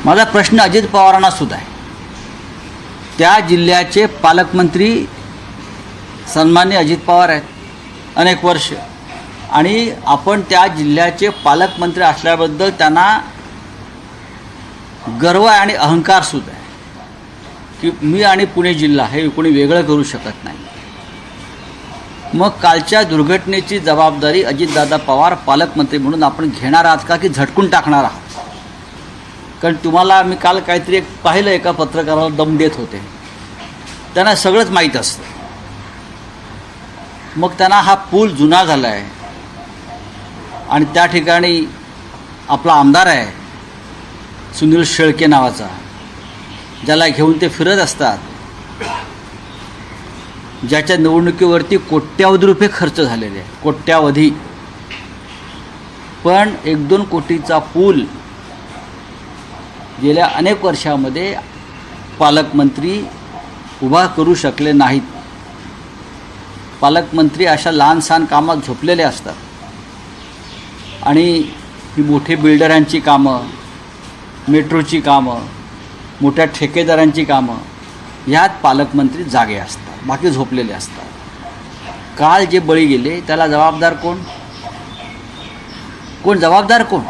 माझा प्रश्न अजित पवारांना सुद्धा आहे. त्या जिल्ह्याचे पालकमंत्री सन्माननीय अजित पवार आहेत अनेक वर्ष, आणि आपण त्या जिल्ह्याचे पालकमंत्री असल्याबद्दल त्यांना गर्व आणि अहंकार सुद्धा आहे की मी आणि पुणे जिल्हा हे कोणी वेगळं करू शकत नाही. मग कालच्या दुर्घटनेची जबाबदारी अजितदादा पवार पालकमंत्री म्हणून आपण घेणार आहात का की झटकून टाकणार आहात? कारण तुम्हाला मी काल काहीतरी एक पाहिलं, एका पत्रकाराला दम देत होते, त्यांना सगळंच माहीत असतं. मग त्यांना हा पूल जुना झाला आहे आणि त्या ठिकाणी आपला आमदार आहे सुनील शेळके नावाचा, ज्याला घेऊन ते फिरत असतात, ज्याच्या निवडणुकीवरती कोट्यावधी रुपये खर्च झालेले आहे, कोट्यावधी. पण 1-2 कोटीचा पूल गेल्या अनेक वर्षामध्ये पालकमंत्री उभा करू शकले नाहीत. पालकमंत्री अशा लहान सहान कामात झोपलेले असतात आणि ही मोठी बिल्डरांची कामं, मेट्रोची कामं, मोठ्या ठेकेदारांची कामं, ह्यात पालकमंत्री जागे असतात, बाकी झोपलेले असतात. काल जे बळी गेले त्याला जबाबदार कोण? जबाबदार कोण?